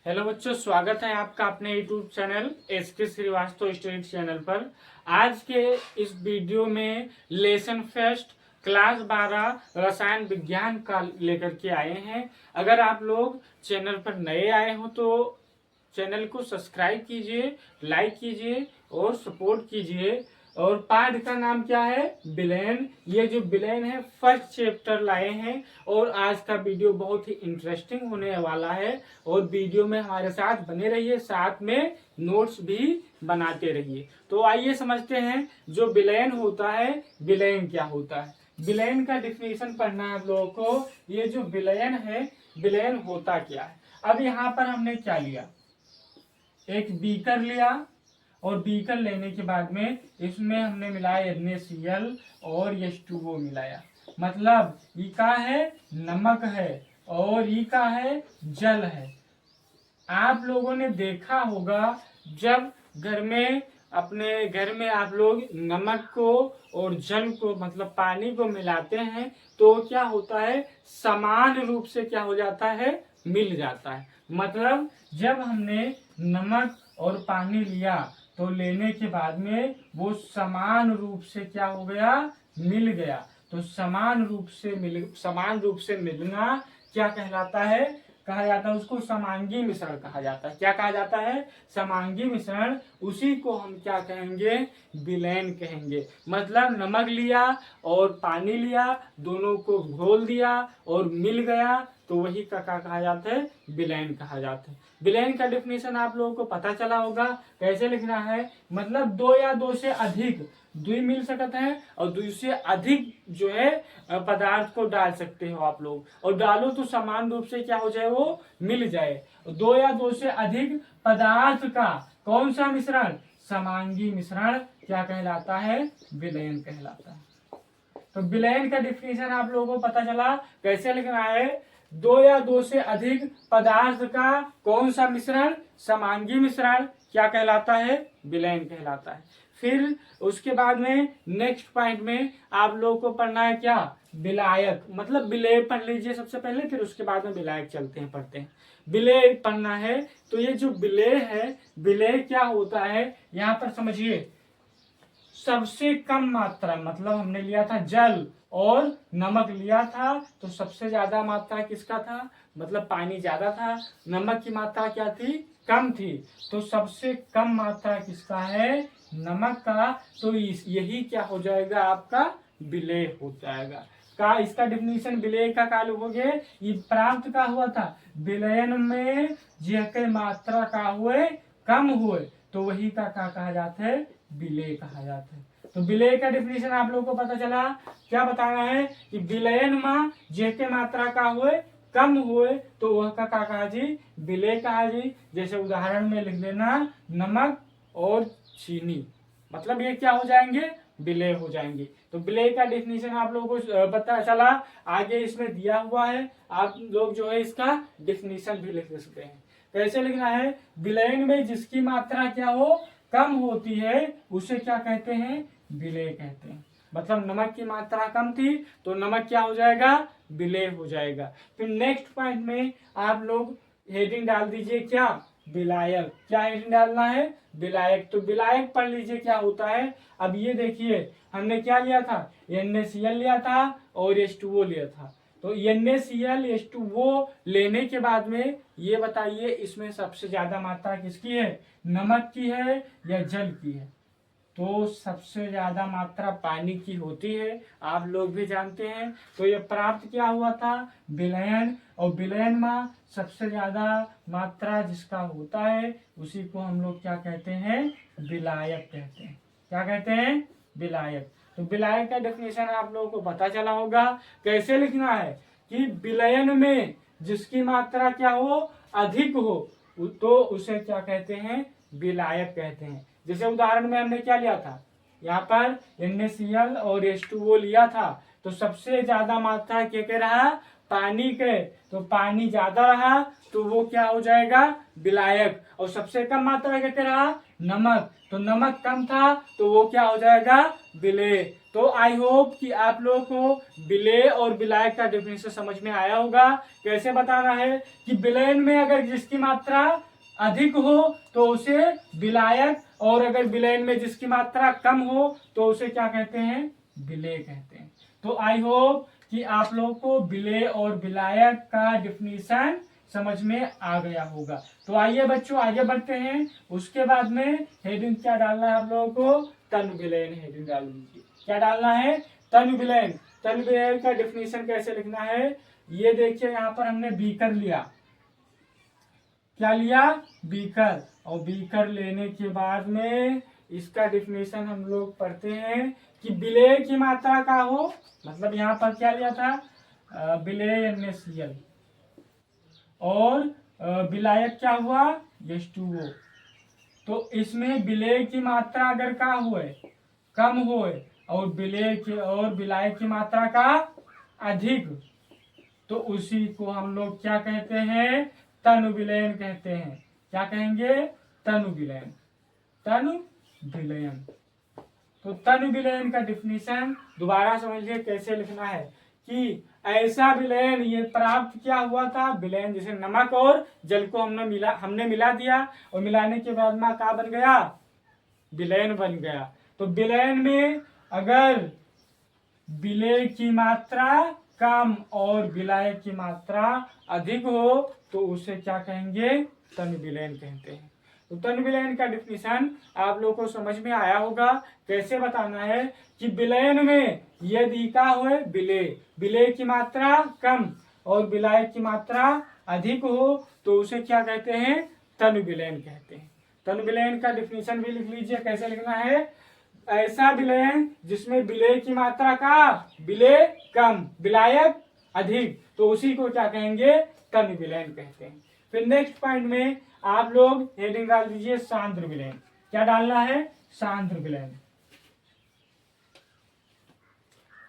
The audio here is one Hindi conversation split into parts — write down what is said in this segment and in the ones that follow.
हेलो बच्चों, स्वागत है आपका अपने YouTube channel SK Srivastava study channel पर। आज के इस वीडियो में लेसन फर्स्ट क्लास 12 रसायन विज्ञान का लेकर के आए हैं। अगर आप लोग चैनल पर नए आए हो तो चैनल को सब्सक्राइब कीजिए, लाइक कीजिए और सपोर्ट कीजिए। और पाठ का नाम क्या है? विलयन। ये जो विलयन है फर्स्ट चैप्टर लाए हैं और आज का वीडियो बहुत ही इंटरेस्टिंग होने वाला है। और वीडियो में हमारे साथ बने रहिए, साथ में नोट्स भी बनाते रहिए। तो आइए समझते हैं जो विलयन होता है, विलयन क्या होता है। विलयन का डिफिनेशन पढ़ना है आप लोगों को। ये जो विलयन है, विलयन होता क्या है। अब यहाँ पर हमने क्या लिया, एक बीकर लिया और बीकर लेने के बाद में इसमें हमने मिलाया NaCl और H2O मिलाया। मतलब ये का है, नमक है और ये का है, जल है। आप लोगों ने देखा होगा जब अपने घर में आप लोग नमक को और जल को मतलब पानी को मिलाते हैं तो क्या होता है, समान रूप से क्या हो जाता है, मिल जाता है। मतलब जब हमने नमक और पानी लिया तो लेने के बाद में वो समान रूप से क्या हो गया, मिल गया। तो समान रूप से मिलना क्या कहलाता है, कहा जाता है उसको समांगी मिश्रण कहा जाता है। क्या कहा जाता है? समांगी मिश्रण। उसी को हम क्या कहेंगे, विलयन कहेंगे। मतलब नमक लिया और पानी लिया, दोनों को घोल दिया और मिल गया तो वही का कहा जाता है, विलयन कहा जाता है। विलयन का डिफिनेशन आप लोगों को पता चला होगा। कैसे लिखना है, मतलब दो या दो से अधिक द्वि मिल सकते हैं और द्वि से अधिक जो है पदार्थ को डाल सकते हो आप लोग, और डालो तो समान रूप से क्या हो जाए, वो मिल जाए। दो या दो से अधिक पदार्थ का कौन सा मिश्रण, समांगी मिश्रण क्या कहलाता है, विलयन कहलाता है। तो विलयन का डिफिनेशन आप लोगों को पता चला। कैसे लिखना है, दो या दो से अधिक पदार्थ का कौन सा मिश्रण, समांगी मिश्रण क्या कहलाता है, विलयन कहलाता है। फिर उसके बाद में नेक्स्ट पॉइंट में आप लोगों को पढ़ना है क्या, विलायक। मतलब विलेय पढ़ लीजिए सबसे पहले, फिर उसके बाद में विलायक चलते हैं, पढ़ते हैं। विलेय पढ़ना है तो ये जो विलेय है, विलेय क्या होता है यहाँ पर समझिए। सबसे कम मात्रा, मतलब हमने लिया था जल और नमक लिया था तो सबसे ज्यादा मात्रा किसका था, मतलब पानी ज्यादा था, नमक की मात्रा क्या थी, कम थी। तो सबसे कम मात्रा किसका है, नमक का। तो यही क्या हो जाएगा, आपका विलेय हो जाएगा। का इसका डिफिनीशन विलेय का काल हो गए, ये प्राप्त का हुआ था विलयन में जे मात्रा का हुए कम हुए तो वही का कहा जाता है, विलेय कहा जाता है। तो विलेय का डिफिनेशन आप लोगों को पता चला। क्या बताना है कि विलयन में जे के मात्रा का हुए कम हुए तो वह का कहा जी, विलेय कहा जी। जैसे उदाहरण में लिख देना, नमक और चीनी, मतलब ये क्या हो जाएंगे, विलेय हो जाएंगे। तो विलेय का डिफिनेशन आप लोगों को पता चला। आगे इसमें दिया हुआ है, आप लोग जो है इसका डिफिनेशन भी लिख सकते हैं। कैसे लिखना है, विलयन में जिसकी मात्रा क्या हो, कम होती है उसे क्या कहते हैं, विलेय कहते हैं। मतलब नमक की मात्रा कम थी तो नमक क्या हो जाएगा, विलेय हो जाएगा। फिर नेक्स्ट पॉइंट में आप लोग हेडिंग डाल दीजिए क्या, विलायक। क्या हेडिंग डालना है, विलायक। तो विलायक पढ़ लीजिए क्या होता है। अब ये देखिए हमने क्या लिया था, NaCl लिया था और H2O लिया था। तो NaCl H2O लेने के बाद में ये बताइए इसमें सबसे ज्यादा मात्रा किसकी है, नमक की है या जल की है। तो सबसे ज्यादा मात्रा पानी की होती है, आप लोग भी जानते हैं। तो ये प्राप्त क्या हुआ था, विलयन। और विलयन में सबसे ज्यादा मात्रा जिसका होता है उसी को हम लोग क्या कहते हैं, विलायक कहते हैं। क्या कहते हैं, विलायक। तो विलायक का डेफिनेशन आप लोगों को पता चला होगा। कैसे लिखना है कि विलयन में जिसकी मात्रा क्या हो, अधिक हो तो उसे क्या कहते हैं, विलायक कहते हैं। जैसे उदाहरण में हमने क्या लिया था, यहाँ पर NaCl और H2O लिया था तो सबसे ज्यादा मात्रा क्या कह रहा, पानी के तो पानी ज्यादा रहा तो वो क्या हो जाएगा, विलायक। और सबसे कम मात्रा क्या रहा, नमक, तो नमक कम था तो वो क्या हो जाएगा, विलेय। तो आई होप कि आप लोगों को विलेय और विलायक का डेफिनेशन समझ में आया होगा। कैसे बताना है कि विलयन में अगर जिसकी मात्रा अधिक हो तो उसे विलायक, और अगर विलयन में जिसकी मात्रा कम हो तो उसे क्या कहते हैं, विलेय कहते हैं। तो आई होप कि आप लोगों को विलेय और विलायक का डेफिनेशन समझ में आ गया होगा। तो आइए बच्चों आगे बढ़ते हैं। उसके बाद में हेडिंग क्या डालना है आप लोगों को, तनु विलयन हेडिंग डाल दीजिए। क्या डालना है, तनु विलयन। तनु विलयन का डेफिनेशन कैसे लिखना है, ये देखिए यहाँ पर हमने बीकर लिया, क्या लिया, बीकर। और बीकर लेने के बाद में इसका डेफिनेशन हम लोग पढ़ते हैं कि विलेय की मात्रा का हो, मतलब यहाँ पर क्या लिया था, विलेय NaCl, और विलायक क्या हुआ, H2O। तो इसमें विलेय की मात्रा अगर का हुए, कम होए, और विलेय की और विलायक की मात्रा का अधिक, तो उसी को हम लोग क्या कहते हैं, तनु विलयन कहते हैं। क्या कहेंगे, तनु विलयन, तनु विलयन। तो तनु विलयन का डिफिनीशन दोबारा समझिए कैसे लिखना है कि ऐसा विलयन, ये प्राप्त क्या हुआ था, विलयन जैसे नमक और जल को हमने मिला दिया, और मिलाने के बाद में क्या बन गया, विलयन बन गया। तो विलयन में अगर विलेय की मात्रा कम और विलायक की मात्रा अधिक हो तो उसे क्या कहेंगे, तनु विलयन कहते हैं। तो तनु विलयन का डिफिनीशन आप लोगों को समझ में आया होगा। कैसे बताना है कि विलयन में यदि का हुए विलेय, विलेय की मात्रा कम और विलायक की मात्रा अधिक हो तो उसे क्या कहते हैं, तनु विलयन कहते हैं। तनु विलयन का डिफिनीशन भी लिख लीजिए। कैसे लिखना है, ऐसा विलयन जिसमें विलेय की मात्रा का, विलेय कम विलायक अधिक, तो उसी को क्या कहेंगे, तनु विलयन कहते हैं। फिर नेक्स्ट पॉइंट में आप लोग हेडिंग डाल दीजिए सांद्र विलयन। क्या डालना है, सांद्र विलयन,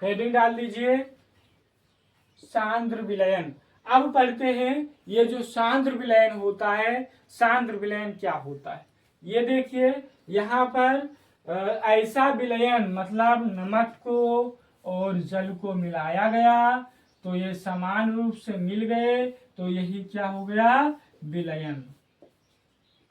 हेडिंग डाल दीजिए सांद्र विलयन। अब पढ़ते हैं ये जो सांद्र विलयन होता है, सांद्र विलयन क्या होता है। ये देखिए यहाँ पर ऐसा विलयन मतलब नमक को और जल को मिलाया गया तो ये समान रूप से मिल गए तो यही क्या हो गया, विलयन।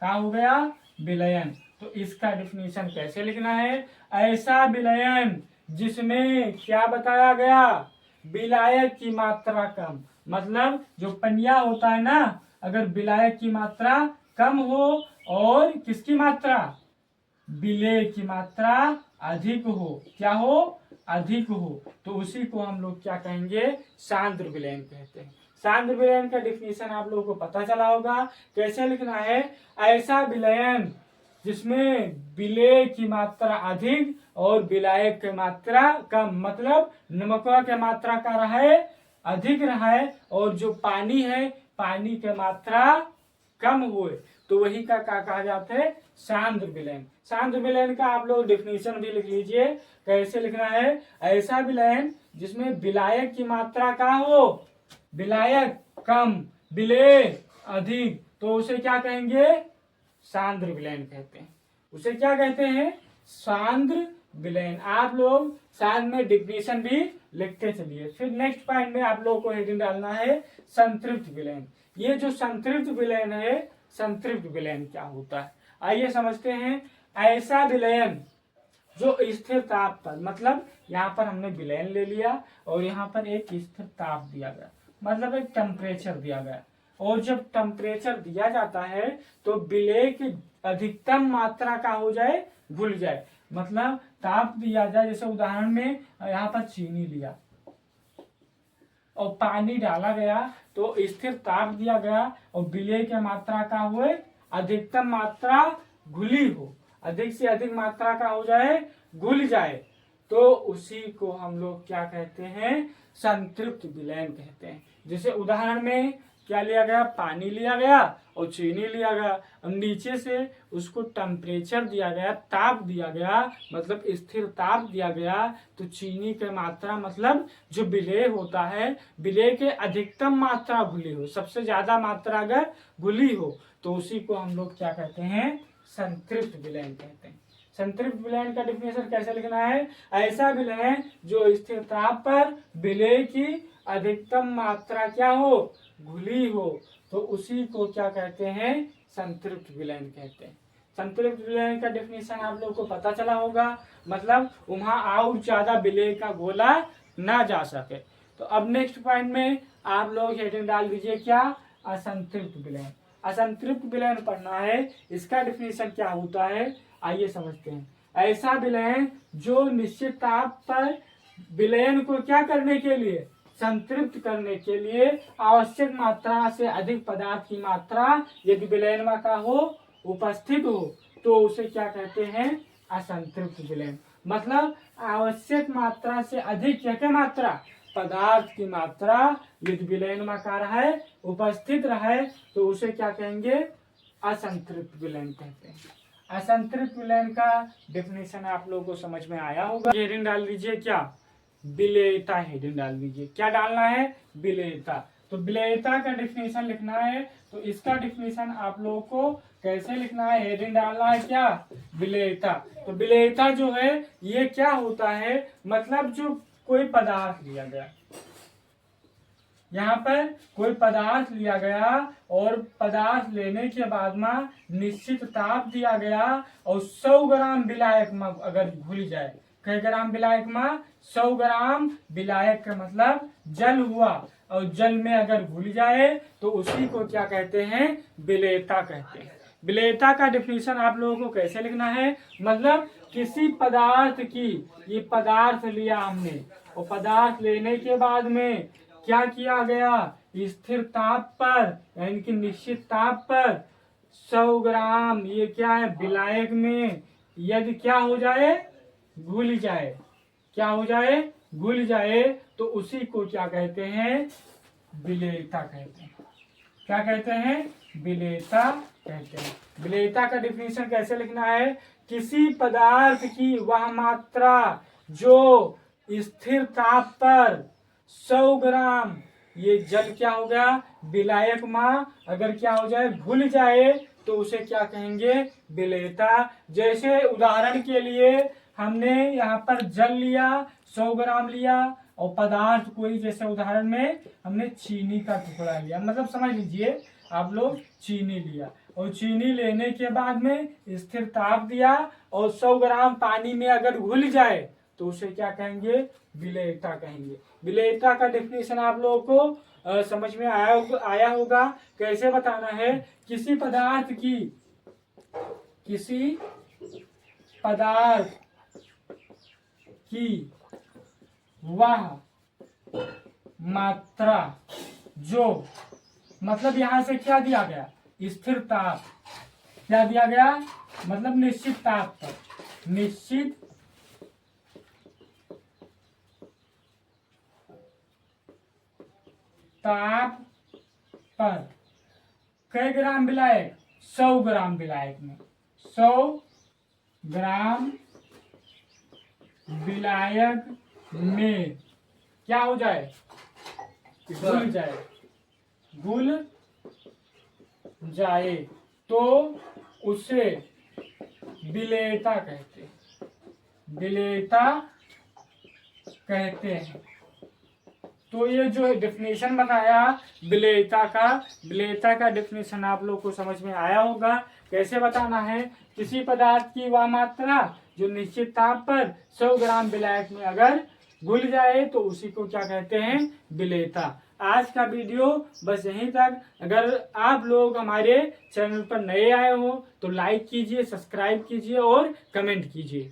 क्या हो गया, विलयन। तो इसका डिफिनीशन कैसे लिखना है, ऐसा विलयन जिसमें क्या बताया गया, विलायक की मात्रा कम, मतलब जो पनिया होता है ना, अगर विलायक की मात्रा कम हो और किसकी मात्रा, विलेय की मात्रा अधिक हो, क्या हो, अधिक हो, तो उसी को हम लोग क्या कहेंगे, सांद्र विलयन कहते हैं। सांद्र विलयन का डिफिनीशन आप लोगों को पता चला होगा। कैसे लिखना है, ऐसा विलयन जिसमें विलेय की मात्रा अधिक और विलायक की मात्रा कम, मतलब नमक की मात्रा का रहे अधिक रहे और जो पानी है पानी की मात्रा कम हुए, तो वही का कहा जाता है, सांद्र विलयन। सांद्र विलयन का आप लोग डिफिनीशन भी लिख लीजिए। कैसे लिखना है, ऐसा विलयन जिसमें विलायक की मात्रा का हो, विलायक कम विलेय अधिक, तो उसे क्या कहेंगे, सांद्र विलयन कहते हैं। उसे क्या कहते हैं, सांद्र विलयन। आप लोग साथ में डिफिनीशन भी लिखते चलिए। फिर नेक्स्ट पॉइंट में आप लोगों को हेडिंग डालना है संतृप्त विलयन। ये जो संतृप्त विलयन है, संतृप्त विलयन क्या होता है, आइए समझते हैं। ऐसा विलयन जो स्थिर ताप पर, मतलब यहाँ पर हमने विलयन ले लिया और यहाँ पर एक स्थिर ताप दिया गया, मतलब एक टेम्परेचर दिया गया, और जब टेम्परेचर दिया जाता है तो विलेय की अधिकतम मात्रा का हो जाए, घुल जाए, मतलब ताप दिया जाए। जैसे उदाहरण में यहाँ पर चीनी लिया और पानी डाला गया तो स्थिर ताप दिया गया और विलेय की मात्रा का हुए अधिकतम मात्रा घुली हो, अधिक से अधिक मात्रा का हो जाए, घुल जाए, तो उसी को हम लोग क्या कहते हैं, संतृप्त विलयन कहते हैं। जैसे उदाहरण में क्या लिया गया, पानी लिया गया और चीनी लिया गया। अब नीचे से उसको टेम्परेचर दिया गया, ताप दिया गया, मतलब स्थिर ताप दिया गया। तो चीनी की मात्रा मतलब जो विलेय होता है, विलेय के अधिकतम मात्रा घुली हो, सबसे ज्यादा मात्रा अगर घुली हो तो उसी को हम लोग क्या कहते हैं, संतृप्त विलयन कहते हैं। संतृप्त विलयन का डिफिनेशन कैसे लिखना है, ऐसा विलयन जो स्थिर ताप पर विलेय की अधिकतम मात्रा क्या हो, घुली हो, तो उसी को क्या कहते हैं, संतृप्त विलयन कहते हैं। संतृप्त विलयन का डिफिनेशन आप लोगों को पता चला होगा, मतलब वहां और ज्यादा विलेय का घोला ना जा सके। तो अब नेक्स्ट पॉइंट में आप लोग हेडिंग डाल दीजिए क्या, असंतृप्त विलयन। असंतृप्त विलयन पढ़ना है, इसका डिफिनेशन क्या होता है आइए समझते हैं। ऐसा विलयन जो निश्चित ताप पर विलयन को क्या करने के लिए, संतृप्त करने के लिए आवश्यक मात्रा से अधिक पदार्थ की मात्रा यदि विलयन का हो, उपस्थित हो, तो उसे क्या कहते हैं, असंतृप्त विलयन। मतलब आवश्यक मात्रा से अधिक क्या मात्रा, पदार्थ की मात्रा यदि विलयन का रहे, उपस्थित रहे, तो उसे क्या कहेंगे, असंतृप्त विलयन कहते हैं। असंतृप्त विलयन का डेफिनेशन आप लोगों को समझ में आया होगा। हेडिंग डाल दीजिए क्या, विलेयता। हेडिंग डाल दीजिए, क्या डालना है, विलेयता। तो विलेयता का डिफिनेशन लिखना है, तो इसका डिफिनेशन आप लोगों को कैसे लिखना है, हेडिंग डालना है क्या, विलेयता। तो विलेयता जो है ये क्या होता है, मतलब जो कोई पदार्थ लिया गया, यहाँ पर कोई पदार्थ लिया गया और पदार्थ लेने के बाद में निश्चित ताप दिया गया और 100 ग्राम विलायक में अगर घुल जाए, कई ग्राम विलायक में, 100 ग्राम विलायक का मतलब जल हुआ, और जल में अगर घुल जाए तो उसी को क्या कहते हैं, विलेयता कहते हैं। विलेयता का डिफिनेशन आप लोगों को कैसे लिखना है, मतलब किसी पदार्थ की, ये पदार्थ लिया हमने और पदार्थ लेने के बाद में क्या किया गया, स्थिर ताप पर यानी कि निश्चित ताप पर 100 ग्राम ये क्या है, विलायक में यदि क्या हो जाए, घुल जाए, क्या हो जाए, घुल जाए, तो उसी को क्या कहते हैं, विलेयता कहते हैं। क्या कहते हैं, विलेयता कहते हैं। विलेयता का डिफिनेशन कैसे लिखना है, किसी पदार्थ की वह मात्रा जो स्थिर ताप पर 100 ग्राम, ये जल क्या हो गया, विलायक में अगर क्या हो जाए, घुल जाए, तो उसे क्या कहेंगे, विलेयता। जैसे उदाहरण के लिए हमने यहाँ पर जल लिया, 100 ग्राम लिया, और पदार्थ कोई, जैसे उदाहरण में हमने चीनी का टुकड़ा लिया, मतलब समझ लीजिए आप लोग, चीनी लिया और चीनी लेने के बाद में स्थिर ताप दिया और 100 ग्राम पानी में अगर घुल जाए तो उसे क्या कहेंगे, विलेयता कहेंगे। विलेयता का डेफिनेशन आप लोगों को समझ में आया होगा। कैसे बताना है, किसी पदार्थ की वह मात्रा जो, मतलब यहां से क्या दिया गया, स्थिर ताप, क्या दिया गया, मतलब निश्चित ताप पर, निश्चित ताप पर कई ग्राम विलायक, 100 ग्राम विलायक में, 100 ग्राम विलायक में क्या हो जाए, घुल जाए, घुल जाए, तो उसे विलेयता कहते हैं, विलेयता कहते हैं। तो ये जो डेफिनेशन बताया विलेयता का डेफिनेशन आप लोग को समझ में आया होगा। कैसे बताना है, किसी पदार्थ की वह मात्रा जो निश्चित ताप पर 100 ग्राम विलायक में अगर घुल जाए तो उसी को क्या कहते हैं, विलेयता। आज का वीडियो बस यहीं तक। अगर आप लोग हमारे चैनल पर नए आए हो तो लाइक कीजिए, सब्सक्राइब कीजिए और कमेंट कीजिए।